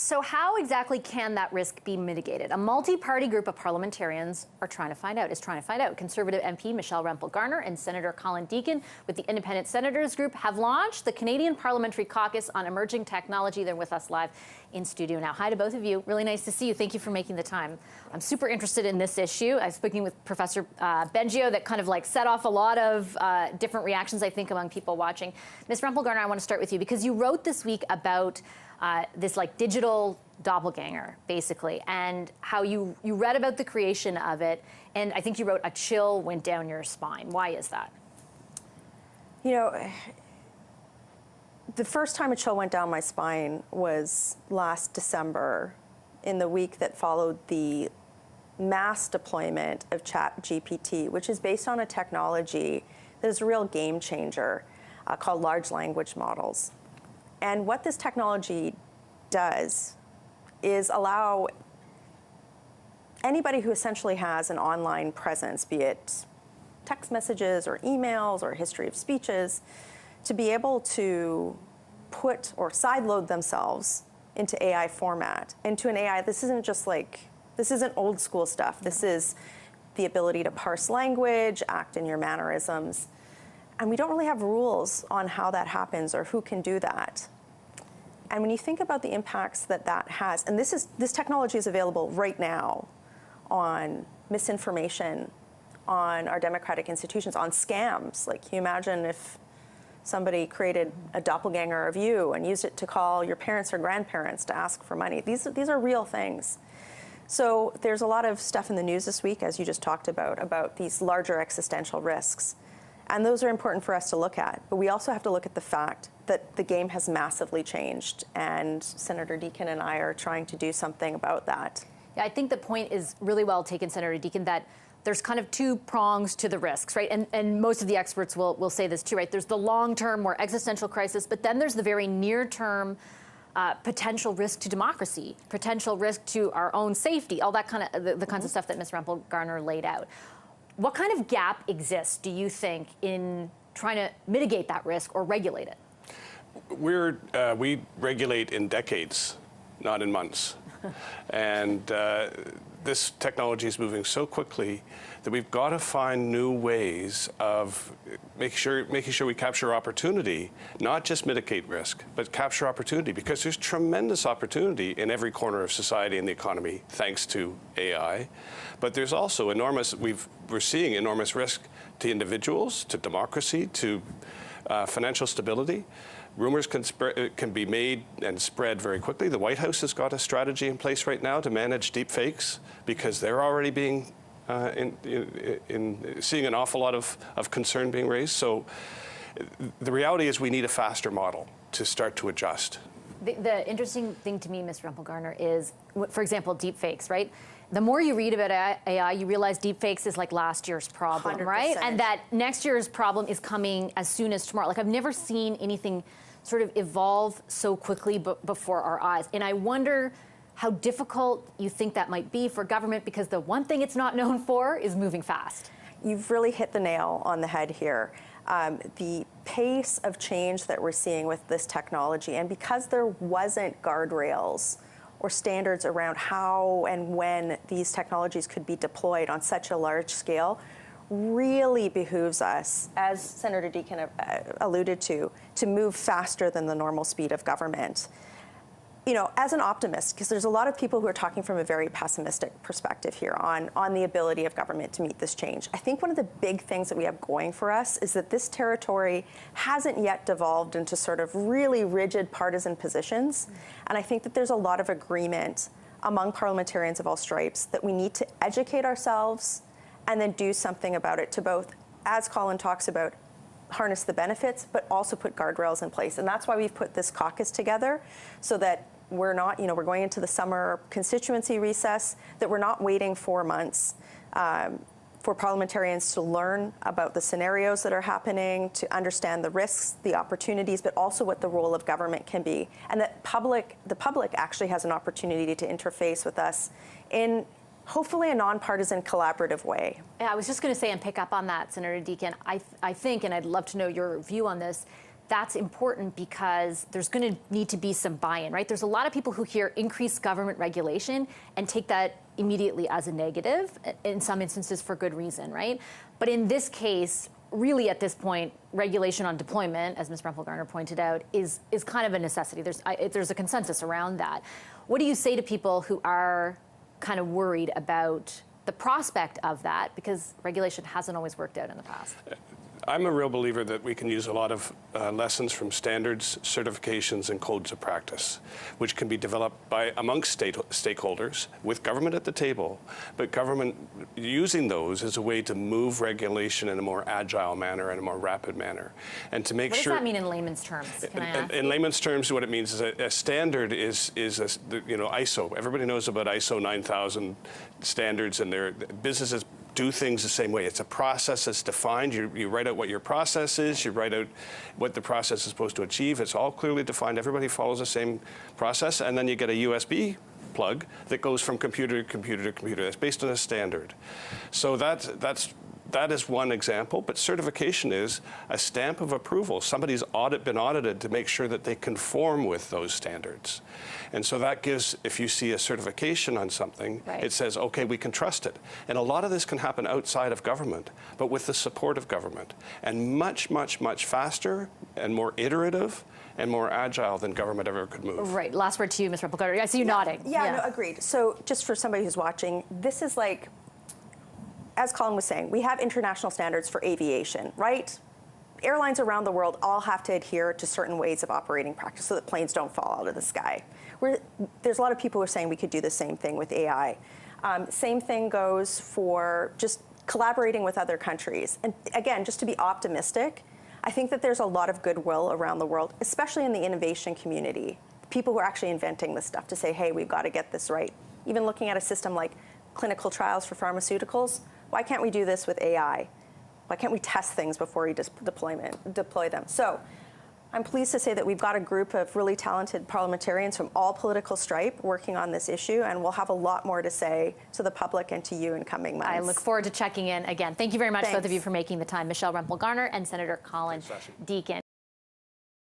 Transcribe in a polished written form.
So how exactly can that risk be mitigated? A multi-party group of parliamentarians is trying to find out. Conservative MP Michelle Rempel-Garner and Senator Colin Deacon with the Independent Senators Group have launched the Canadian Parliamentary Caucus on Emerging Technology. They're with us live in studio now. Hi to both of you. Really nice to see you. Thank you for making the time. I'm super interested in this issue. I was speaking with Professor Bengio that kind of like set off a lot of different reactions, I think, among people watching. Ms. Rempel-Garner, I want to start with you because you wrote this week about this like digital doppelganger, basically, and how you read about the creation of it, and I think you wrote a chill went down your spine. Why is that? You know, the first time a chill went down my spine was last December, in the week that followed the mass deployment of ChatGPT, which is based on a technology that is a real game changer called large language models. And what this technology does is allow anybody who essentially has an online presence, be it text messages or emails or history of speeches, to be able to put or sideload themselves into AI format. Into an AI, this isn't old school stuff. This is the ability to parse language, act in your mannerisms. And we don't really have rules on how that happens or who can do that. And when you think about the impacts that that has, and this technology is available right now on misinformation, on our democratic institutions, on scams. Like, can you imagine if somebody created a doppelganger of you and used it to call your parents or grandparents to ask for money? These are real things. So there's a lot of stuff in the news this week, as you just talked about these larger existential risks. And those are important for us to look at. But we also have to look at the fact that the game has massively changed, and Senator Deacon and I are trying to do something about that. Yeah, I think the point is really well taken, Senator Deacon, that there's kind of two prongs to the risks, right? And most of the experts will say this too, right? There's the long-term, more existential crisis, but then there's the very near-term potential risk to democracy, potential risk to our own safety, all that kind of, the kinds of stuff that Ms. Rempel-Garner laid out. What kind of gap exists, do you think, in trying to mitigate that risk or regulate it? We regulate in decades, not in months. And this technology is moving so quickly that we've got to find new ways of making sure we capture opportunity, not just mitigate risk, but capture opportunity, because there's tremendous opportunity in every corner of society and the economy thanks to AI. But there's also we're seeing enormous risk to individuals, to democracy, to financial stability. Rumors can be made and spread very quickly. The White House has got a strategy in place right now to manage deep fakes because they're already being seeing an awful lot of concern being raised. So the reality is we need a faster model to start to adjust. The interesting thing to me, Ms. Rempel-Garner, is, for example, deep fakes, right? The more you read about AI, you realize deepfakes is like last year's problem, 100%. Right? And that next year's problem is coming as soon as tomorrow. Like, I've never seen anything sort of evolve so quickly before our eyes. And I wonder how difficult you think that might be for government, because the one thing it's not known for is moving fast. You've really hit the nail on the head here. The pace of change that we're seeing with this technology, and because there wasn't guardrails or standards around how and when these technologies could be deployed on such a large scale, really behooves us, as Senator Deacon alluded to move faster than the normal speed of government. You know, as an optimist, because there's a lot of people who are talking from a very pessimistic perspective here on the ability of government to meet this change. I think one of the big things that we have going for us is that this territory hasn't yet devolved into sort of really rigid partisan positions. And I think that there's a lot of agreement among parliamentarians of all stripes that we need to educate ourselves and then do something about it to both, as Colin talks about, harness the benefits, but also put guardrails in place. And that's why we've put this caucus together, so that we're not, we're going into the summer constituency recess, that we're not waiting 4 months for parliamentarians to learn about the scenarios that are happening, to understand the risks, the opportunities, but also what the role of government can be. And that the public actually has an opportunity to interface with us in hopefully a nonpartisan, collaborative way. Yeah, I was just going to say, and pick up on that, Senator Deacon, I think, and I'd love to know your view on this, that's important because there's going to need to be some buy-in, right? There's a lot of people who hear increased government regulation and take that immediately as a negative, in some instances for good reason, right? But in this case, really at this point, regulation on deployment, as Ms. Rempel-Garner pointed out, is kind of a necessity. There's a consensus around that. What do you say to people who are kind of worried about the prospect of that, because regulation hasn't always worked out in the past? I'm a real believer that we can use a lot of lessons from standards, certifications, and codes of practice, which can be developed by amongst stakeholders with government at the table, but government using those as a way to move regulation in a more agile manner and a more rapid manner, and to make sure. What does that mean in layman's terms? Can I ask? In layman's terms, what it means is a standard is ISO. Everybody knows about ISO 9000 standards, and their businesses do things the same way. It's a process that's defined. You write out what your process is. You write out what the process is supposed to achieve. It's all clearly defined. Everybody follows the same process. And then you get a USB plug that goes from computer to computer to computer. That's based on a standard. So that is one example, but certification is a stamp of approval. Somebody's been audited to make sure that they conform with those standards. And so that gives, if you see a certification on something, right, it says, okay, we can trust it. And a lot of this can happen outside of government, but with the support of government, and much, much, much faster and more iterative and more agile than government ever could move. Right. Last word to you, Ms. Rempel-Garner. I see you nodding. Yeah, no, agreed. So just for somebody who's watching, this is like, as Colin was saying, we have international standards for aviation, right? Airlines around the world all have to adhere to certain ways of operating practice so that planes don't fall out of the sky. There's a lot of people who are saying we could do the same thing with AI. Same thing goes for just collaborating with other countries. And again, just to be optimistic, I think that there's a lot of goodwill around the world, especially in the innovation community. People who are actually inventing this stuff to say, hey, we've got to get this right. Even looking at a system like clinical trials for pharmaceuticals, why can't we do this with AI? Why can't we test things before we deploy them? So I'm pleased to say that we've got a group of really talented parliamentarians from all political stripe working on this issue, and we'll have a lot more to say to the public and to you in coming months. I look forward to checking in again. Thank you very much, both of you, for making the time. Michelle Rempel-Garner and Senator Colin Deacon.